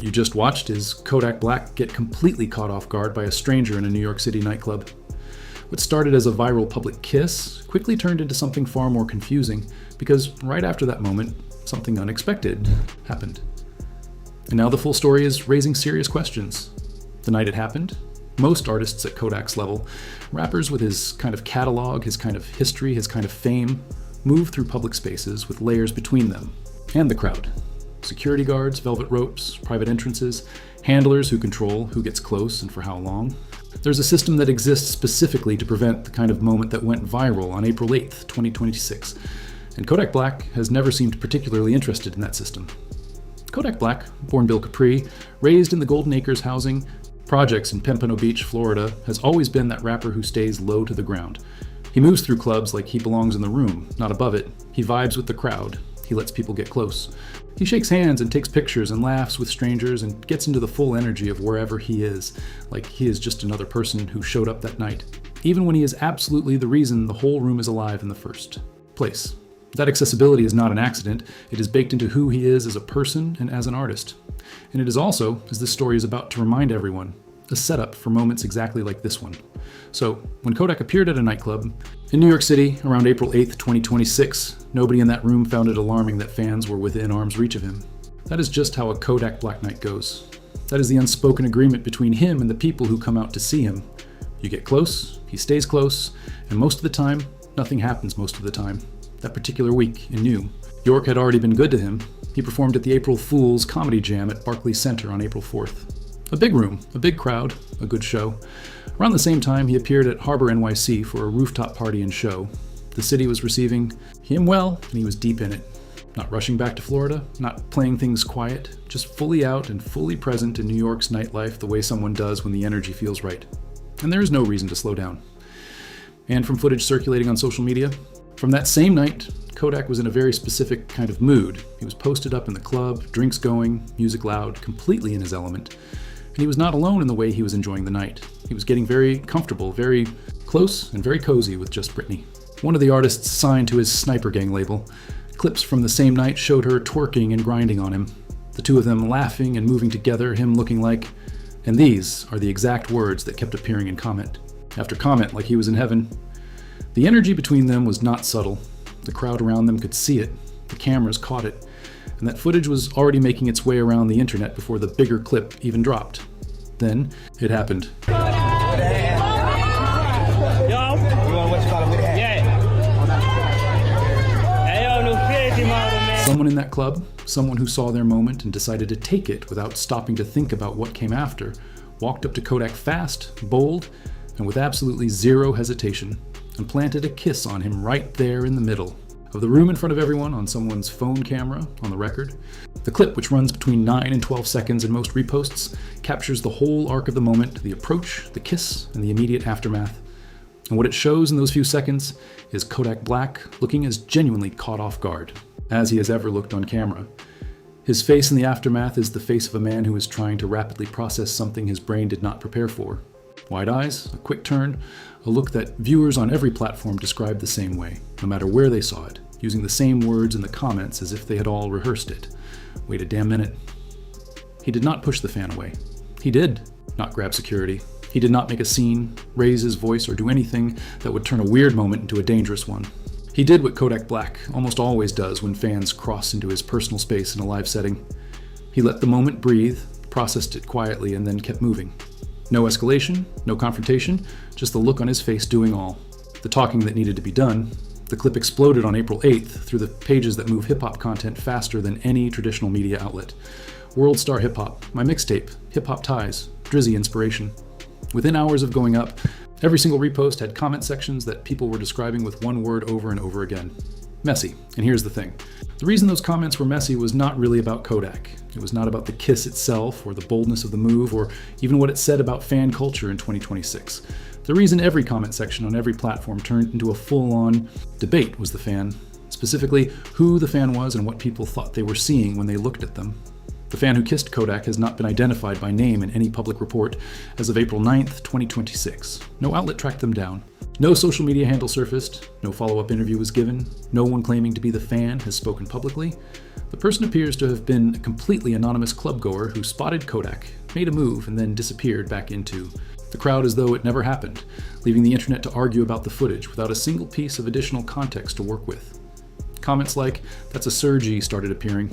you just watched is Kodak Black get completely caught off guard by a stranger in a New York City nightclub. What started as a viral public kiss quickly turned into something far more confusing, because right after that moment, something unexpected happened. And now the full story is raising serious questions. The night it happened, most artists at Kodak's level, rappers with his kind of catalog, his kind of history, his kind of fame, move through public spaces with layers between them and the crowd. Security guards, velvet ropes, private entrances, handlers who control who gets close and for how long. There's a system that exists specifically to prevent the kind of moment that went viral on April 8th, 2026, and Kodak Black has never seemed particularly interested in that system. Kodak Black, born Bill Capri, raised in the Golden Acres housing projects in Pompano Beach, Florida, has always been that rapper who stays low to the ground. He moves through clubs like he belongs in the room, not above it. He vibes with the crowd. He lets people get close. He shakes hands and takes pictures and laughs with strangers and gets into the full energy of wherever he is, like he is just another person who showed up that night, even when he is absolutely the reason the whole room is alive in the first place. That accessibility is not an accident. It is baked into who he is as a person and as an artist. And it is also, as this story is about to remind everyone, a setup for moments exactly like this one. So, when Kodak appeared at a nightclub in New York City around April 8th, 2026, nobody in that room found it alarming that fans were within arm's reach of him. That is just how a Kodak Black night goes. That is the unspoken agreement between him and the people who come out to see him. You get close, he stays close, and most of the time, nothing happens most of the time. That particular week, in New York had already been good to him. He performed at the April Fool's Comedy Jam at Barclays Center on April 4th. A big room, a big crowd, a good show. Around the same time, he appeared at Harbor NYC for a rooftop party and show. The city was receiving him well, and he was deep in it. Not rushing back to Florida, not playing things quiet, just fully out and fully present in New York's nightlife the way someone does when the energy feels right. And there is no reason to slow down. And from footage circulating on social media, from that same night, Kodak was in a very specific kind of mood. He was posted up in the club, drinks going, music loud, completely in his element. And he was not alone in the way he was enjoying the night. He was getting very comfortable, very close, and very cozy with Just Britney. One of the artists signed to his Sniper Gang label. Clips from the same night showed her twerking and grinding on him. The two of them laughing and moving together, him looking like... And these are the exact words that kept appearing in comment after comment, like he was in heaven. The energy between them was not subtle. The crowd around them could see it. The cameras caught it. And that footage was already making its way around the internet before the bigger clip even dropped. Then, it happened. Someone in that club, someone who saw their moment and decided to take it without stopping to think about what came after, walked up to Kodak fast, bold, and with absolutely zero hesitation, and planted a kiss on him right there in the middle of the room in front of everyone, on someone's phone camera, on the record. The clip, which runs between 9 and 12 seconds in most reposts, captures the whole arc of the moment, the approach, the kiss, and the immediate aftermath. And what it shows in those few seconds is Kodak Black looking as genuinely caught off guard as he has ever looked on camera. His face in the aftermath is the face of a man who is trying to rapidly process something his brain did not prepare for. Wide eyes, a quick turn, a look that viewers on every platform described the same way, no matter where they saw it, using the same words in the comments as if they had all rehearsed it. Wait a damn minute. He did not push the fan away. He did not grab security. He did not make a scene, raise his voice, or do anything that would turn a weird moment into a dangerous one. He did what Kodak Black almost always does when fans cross into his personal space in a live setting. He let the moment breathe, processed it quietly, and then kept moving. No escalation, no confrontation, just the look on his face doing all. The talking that needed to be done. The clip exploded on April 8th through the pages that move hip-hop content faster than any traditional media outlet. World Star Hip Hop, my mixtape, Hip Hop Ties, Drizzy Inspiration. Within hours of going up, every single repost had comment sections that people were describing with one word over and over again. Messy. And here's the thing. The reason those comments were messy was not really about Kodak. It was not about the kiss itself, or the boldness of the move, or even what it said about fan culture in 2026. The reason every comment section on every platform turned into a full-on debate was the fan. Specifically, who the fan was and what people thought they were seeing when they looked at them. The fan who kissed Kodak has not been identified by name in any public report as of April 9th, 2026. No outlet tracked them down. No social media handle surfaced. No follow-up interview was given. No one claiming to be the fan has spoken publicly. The person appears to have been a completely anonymous clubgoer who spotted Kodak, made a move, and then disappeared back into the crowd as though it never happened, leaving the internet to argue about the footage without a single piece of additional context to work with. Comments like, "That's a Sergi," started appearing.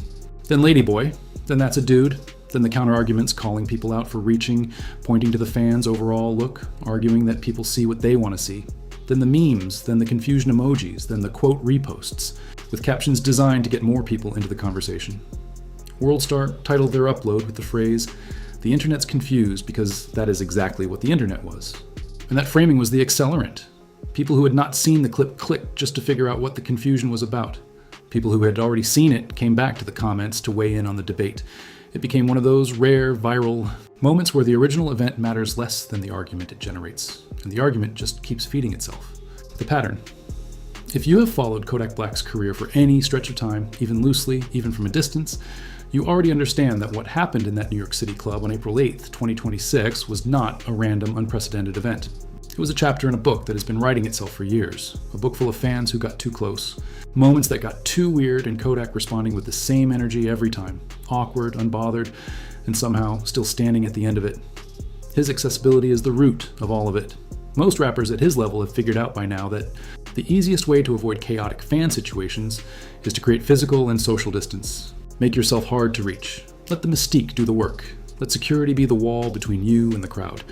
Then "Ladyboy," then "That's a dude," then the counter-arguments calling people out for reaching, pointing to the fans' overall look, arguing that people see what they want to see. Then the memes, then the confusion emojis, then the quote reposts, with captions designed to get more people into the conversation. WorldStar titled their upload with the phrase, "The internet's confused because that is exactly what the internet was." And that framing was the accelerant. People who had not seen the clip clicked just to figure out what the confusion was about. People who had already seen it came back to the comments to weigh in on the debate. It became one of those rare, viral moments where the original event matters less than the argument it generates, and the argument just keeps feeding itself. The pattern. If you have followed Kodak Black's career for any stretch of time, even loosely, even from a distance, you already understand that what happened in that New York City club on April 8th, 2026 was not a random, unprecedented event. It was a chapter in a book that has been writing itself for years, a book full of fans who got too close, moments that got too weird, and Kodak responding with the same energy every time, awkward, unbothered, and somehow still standing at the end of it. His accessibility is the root of all of it. Most rappers at his level have figured out by now that the easiest way to avoid chaotic fan situations is to create physical and social distance. Make yourself hard to reach. Let the mystique do the work. Let security be the wall between you and the crowd.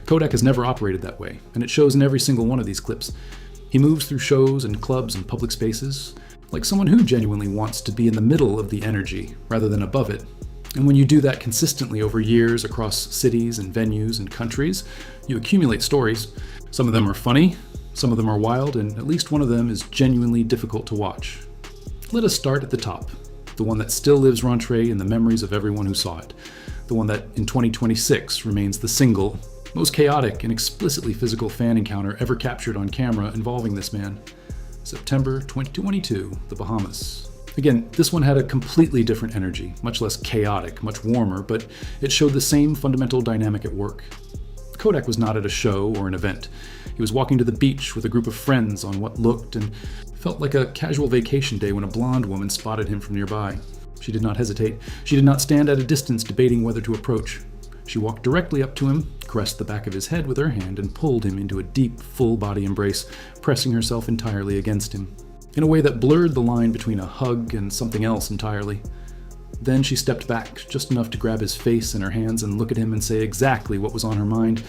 Kodak has never operated that way, and it shows in every single one of these clips. He moves through shows and clubs and public spaces like someone who genuinely wants to be in the middle of the energy rather than above it. And when you do that consistently over years across cities and venues and countries, you accumulate stories. Some of them are funny, some of them are wild, and at least one of them is genuinely difficult to watch. Let us start at the top, the one that still lives rentré in the memories of everyone who saw it, the one that in 2026 remains the single, most chaotic and explicitly physical fan encounter ever captured on camera involving this man. September 2022, the Bahamas. Again, this one had a completely different energy, much less chaotic, much warmer, but it showed the same fundamental dynamic at work. Kodak was not at a show or an event. He was walking to the beach with a group of friends on what looked and felt like a casual vacation day when a blonde woman spotted him from nearby. She did not hesitate. She did not stand at a distance debating whether to approach. She walked directly up to him, caressed the back of his head with her hand, and pulled him into a deep, full-body embrace, pressing herself entirely against him, in a way that blurred the line between a hug and something else entirely. Then she stepped back, just enough to grab his face in her hands and look at him and say exactly what was on her mind.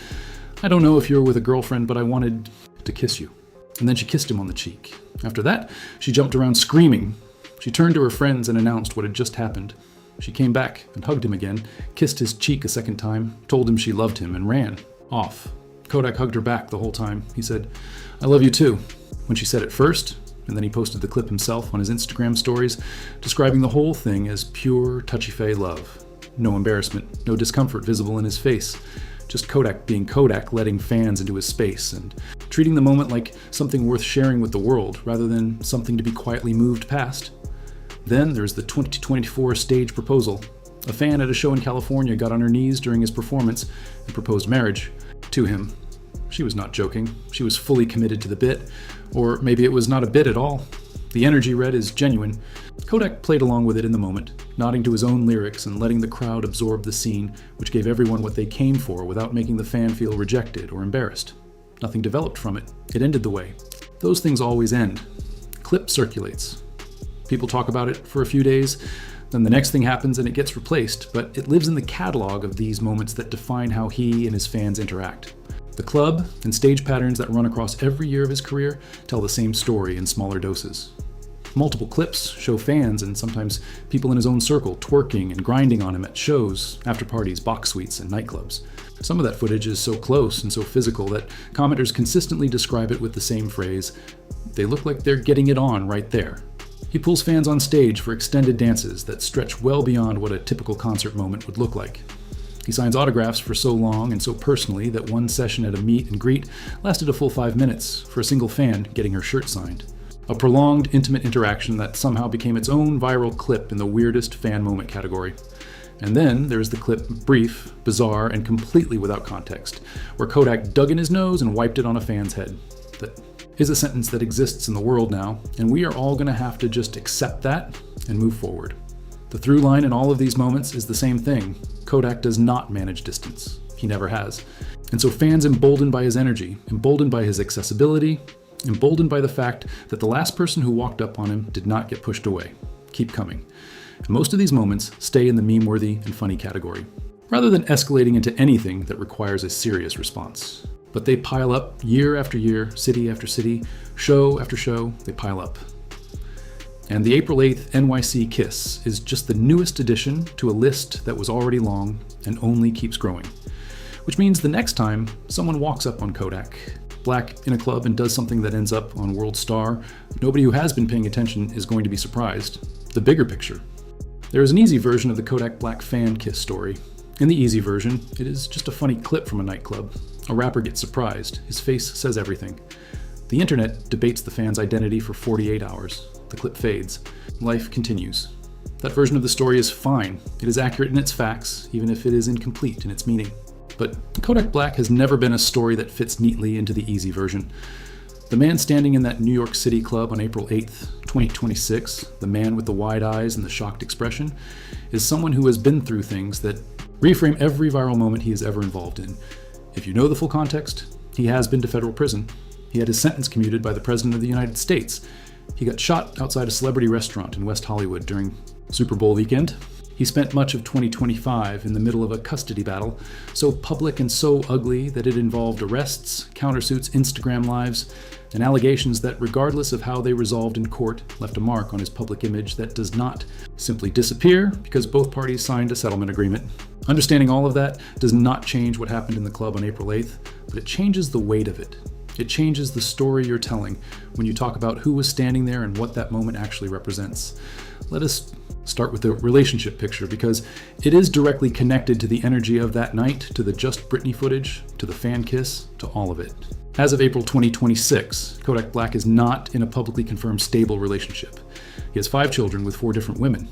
"I don't know if you're with a girlfriend, but I wanted to kiss you." And then she kissed him on the cheek. After that, she jumped around screaming. She turned to her friends and announced what had just happened. She came back and hugged him again, kissed his cheek a second time, told him she loved him, and ran off. Kodak hugged her back the whole time. He said, "I love you too," when she said it first, and then he posted the clip himself on his Instagram stories, describing the whole thing as pure, touchy-feely love. No embarrassment, no discomfort visible in his face. Just Kodak being Kodak, letting fans into his space and treating the moment like something worth sharing with the world rather than something to be quietly moved past. Then there's the 2024 stage proposal. A fan at a show in California got on her knees during his performance and proposed marriage to him. She was not joking. She was fully committed to the bit, or maybe it was not a bit at all. The energy read is genuine. Kodak played along with it in the moment, nodding to his own lyrics and letting the crowd absorb the scene, which gave everyone what they came for without making the fan feel rejected or embarrassed. Nothing developed from it. It ended the way. Those things always end. Clip circulates. People talk about it for a few days, then the next thing happens and it gets replaced, but it lives in the catalog of these moments that define how he and his fans interact. The club and stage patterns that run across every year of his career tell the same story in smaller doses. Multiple clips show fans and sometimes people in his own circle twerking and grinding on him at shows, after parties, box suites, and nightclubs. Some of that footage is so close and so physical that commenters consistently describe it with the same phrase, "They look like they're getting it on right there." He pulls fans on stage for extended dances that stretch well beyond what a typical concert moment would look like. He signs autographs for so long and so personally that one session at a meet and greet lasted a full 5 minutes for a single fan getting her shirt signed. A prolonged, intimate interaction that somehow became its own viral clip in the weirdest fan moment category. And then there is the clip, brief, bizarre, and completely without context, where Kodak dug in his nose and wiped it on a fan's head. That is a sentence that exists in the world now, and we are all going to have to just accept that and move forward. The through line in all of these moments is the same thing. Kodak does not manage distance. He never has. And so fans emboldened by his energy, emboldened by his accessibility, emboldened by the fact that the last person who walked up on him did not get pushed away, keep coming. And most of these moments stay in the meme-worthy and funny category, rather than escalating into anything that requires a serious response. But they pile up year after year, city after city, show after show, they pile up. And the April 8th NYC Kiss is just the newest addition to a list that was already long and only keeps growing. Which means the next time someone walks up on Kodak Black in a club and does something that ends up on World Star, nobody who has been paying attention is going to be surprised. The bigger picture. There is an easy version of the Kodak Black fan kiss story. In the easy version, it is just a funny clip from a nightclub. A rapper gets surprised. His face says everything. The internet debates the fan's identity for 48 hours. The clip fades. Life continues. That version of the story is fine. It is accurate in its facts, even if it is incomplete in its meaning. But Kodak Black has never been a story that fits neatly into the easy version. The man standing in that New York City club on April 8th, 2026, the man with the wide eyes and the shocked expression, is someone who has been through things that reframe every viral moment he is ever involved in. If you know the full context, he has been to federal prison. He had his sentence commuted by the President of the United States. He got shot outside a celebrity restaurant in West Hollywood during Super Bowl weekend. He spent much of 2025 in the middle of a custody battle, so public and so ugly that it involved arrests, countersuits, Instagram lives, and allegations that, regardless of how they resolved in court, left a mark on his public image that does not simply disappear because both parties signed a settlement agreement. Understanding all of that does not change what happened in the club on April 8th, but it changes the weight of it. It changes the story you're telling when you talk about who was standing there and what that moment actually represents. Let us start with the relationship picture, because it is directly connected to the energy of that night, to the Just Britney footage, to the fan kiss, to all of it. As of April 2026, Kodak Black is not in a publicly confirmed stable relationship. He has 5 children with 4 different women.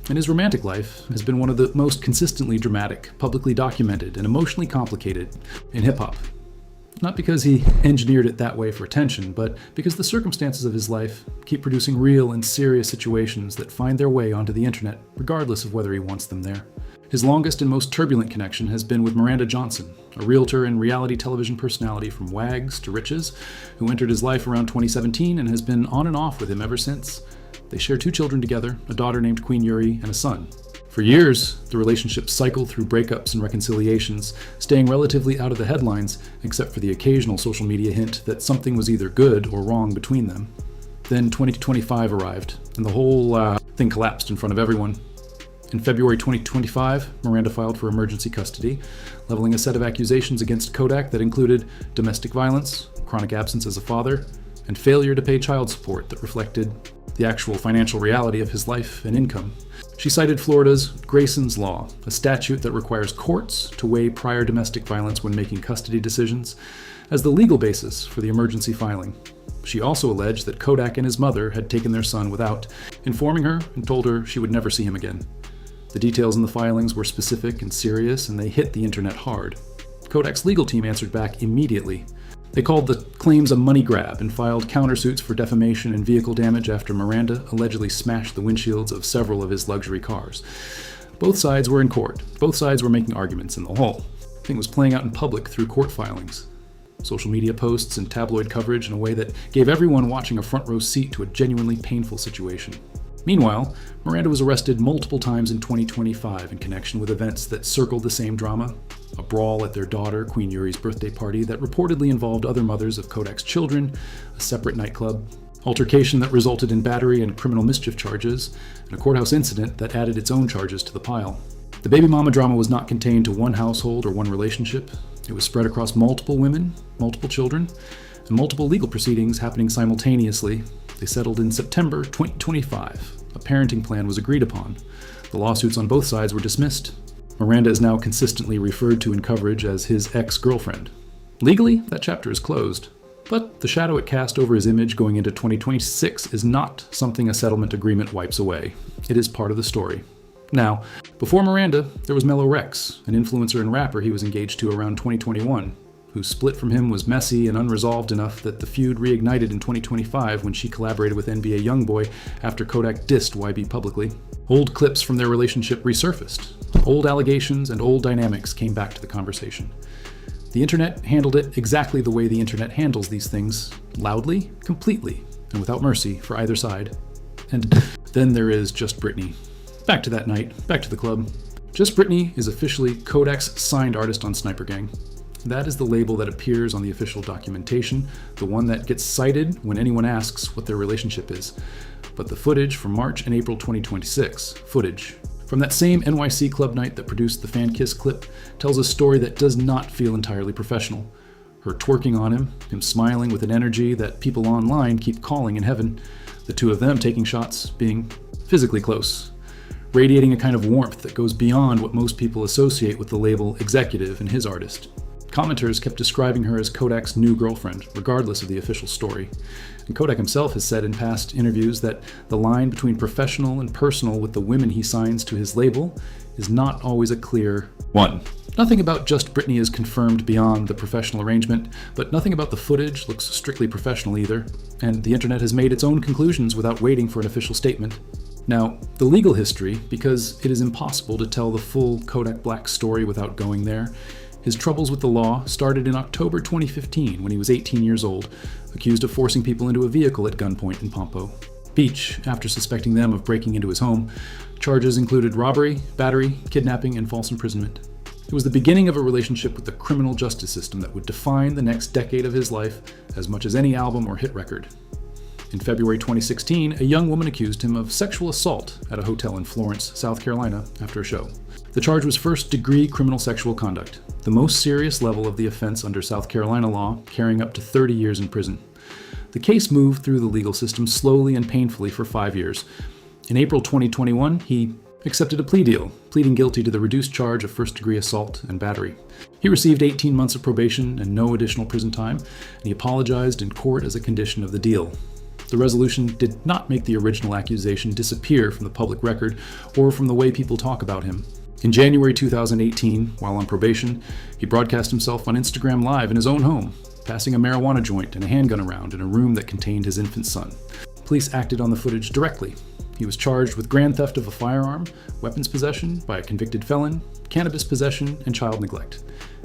And his romantic life has been one of the most consistently dramatic, publicly documented, and emotionally complicated in hip-hop. Not because he engineered it that way for attention, but because the circumstances of his life keep producing real and serious situations that find their way onto the internet, regardless of whether he wants them there. His longest and most turbulent connection has been with Miranda Johnson, a realtor and reality television personality from Wags to Riches, who entered his life around 2017 and has been on and off with him ever since. They share 2 children together, a daughter named Queen Yuri and a son. For years, the relationship cycled through breakups and reconciliations, staying relatively out of the headlines, except for the occasional social media hint that something was either good or wrong between them. Then 2025 arrived, and the whole thing collapsed in front of everyone. In February 2025, Miranda filed for emergency custody, leveling a set of accusations against Kodak that included domestic violence, chronic absence as a father, and failure to pay child support that reflected the actual financial reality of his life and income. She cited Florida's Grayson's Law, a statute that requires courts to weigh prior domestic violence when making custody decisions, as the legal basis for the emergency filing. She also alleged that Kodak and his mother had taken their son without informing her and told her she would never see him again. The details in the filings were specific and serious, and they hit the internet hard. Kodak's legal team answered back immediately. They called the claims a money grab and filed countersuits for defamation and vehicle damage after Miranda allegedly smashed the windshields of several of his luxury cars. Both sides were in court. Both sides were making arguments, and the whole thing was playing out in public through court filings, social media posts, and tabloid coverage in a way that gave everyone watching a front row seat to a genuinely painful situation. Meanwhile, Miranda was arrested multiple times in 2025 in connection with events that circled the same drama. A brawl at their daughter, Queen Yuri's birthday party that reportedly involved other mothers of Kodak's children, a separate nightclub, altercation that resulted in battery and criminal mischief charges, and a courthouse incident that added its own charges to the pile. The baby mama drama was not contained to one household or one relationship. It was spread across multiple women, multiple children, and multiple legal proceedings happening simultaneously. They settled in September 2025. A parenting plan was agreed upon. The lawsuits on both sides were dismissed. Miranda is now consistently referred to in coverage as his ex-girlfriend. Legally, that chapter is closed. But the shadow it cast over his image going into 2026 is not something a settlement agreement wipes away. It is part of the story. Now, before Miranda, there was Mellow Rex, an influencer and rapper he was engaged to around 2021, whose split from him was messy and unresolved enough that the feud reignited in 2025 when she collaborated with NBA YoungBoy after Kodak dissed YB publicly. Old clips from their relationship resurfaced. Old allegations and old dynamics came back to the conversation. The internet handled it exactly the way the internet handles these things, loudly, completely, and without mercy for either side. And then there is Just Britney. Back to that night, back to the club. Just Britney is officially Kodak's signed artist on Sniper Gang. That is the label that appears on the official documentation, the one that gets cited when anyone asks what their relationship is. But the footage from March and April 2026, footage from that same NYC club night that produced the fan kiss clip, tells a story that does not feel entirely professional. Her twerking on him smiling with an energy that people online keep calling in heaven, the two of them taking shots, being physically close, radiating a kind of warmth that goes beyond what most people associate with the label executive and his artist. Commenters kept describing her as Kodak's new girlfriend, regardless of the official story. And Kodak himself has said in past interviews that the line between professional and personal with the women he signs to his label is not always a clear one. Nothing about Just Britney is confirmed beyond the professional arrangement, but nothing about the footage looks strictly professional either, and the internet has made its own conclusions without waiting for an official statement. Now, the legal history, because it is impossible to tell the full Kodak Black story without going there. His troubles with the law started in October 2015 when he was 18 years old, accused of forcing people into a vehicle at gunpoint in Pompo Beach after suspecting them of breaking into his home. Charges included robbery, battery, kidnapping, and false imprisonment. It was the beginning of a relationship with the criminal justice system that would define the next decade of his life as much as any album or hit record. In February 2016, a young woman accused him of sexual assault at a hotel in Florence, South Carolina, after a show. The charge was first-degree criminal sexual conduct, the most serious level of the offense under South Carolina law, carrying up to 30 years in prison. The case moved through the legal system slowly and painfully for 5 years. In April 2021, he accepted a plea deal, pleading guilty to the reduced charge of first-degree assault and battery. He received 18 months of probation and no additional prison time, and he apologized in court as a condition of the deal. The resolution did not make the original accusation disappear from the public record or from the way people talk about him. In January 2018, while on probation, he broadcast himself on Instagram Live in his own home, passing a marijuana joint and a handgun around in a room that contained his infant son. Police acted on the footage directly. He was charged with grand theft of a firearm, weapons possession by a convicted felon, cannabis possession, and child neglect.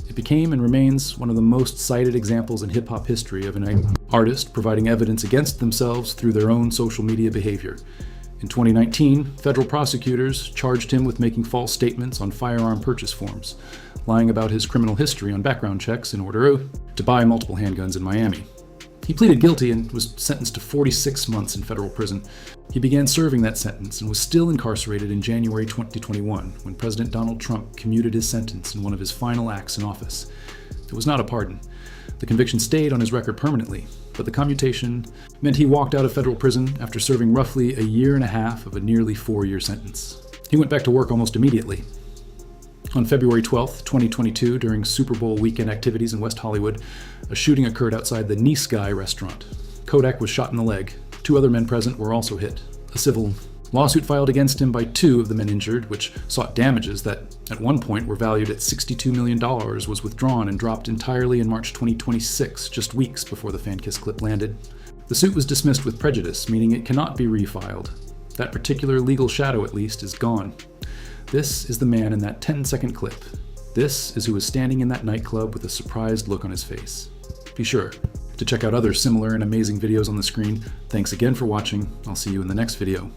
It became and remains one of the most cited examples in hip-hop history of an artist providing evidence against themselves through their own social media behavior. In 2019, federal prosecutors charged him with making false statements on firearm purchase forms, lying about his criminal history on background checks in order to buy multiple handguns in Miami. He pleaded guilty and was sentenced to 46 months in federal prison. He began serving that sentence and was still incarcerated in January 2021 when President Donald Trump commuted his sentence in one of his final acts in office. It was not a pardon. The conviction stayed on his record permanently, but the commutation meant he walked out of federal prison after serving roughly a year and a half of a nearly 4-year sentence. He went back to work almost immediately. On February 12, 2022, during Super Bowl weekend activities in West Hollywood, a shooting occurred outside the Nice Guy restaurant. Kodak was shot in the leg. 2 other men present were also hit. A civil lawsuit filed against him by 2 of the men injured, which sought damages that at one point were valued at $62 million, was withdrawn and dropped entirely in March 2026, just weeks before the fan kiss clip landed. The suit was dismissed with prejudice, meaning it cannot be refiled. That particular legal shadow, at least, is gone. This is the man in that 10-second clip. This is who was standing in that nightclub with a surprised look on his face. Be sure to check out other similar and amazing videos on the screen. Thanks again for watching. I'll see you in the next video.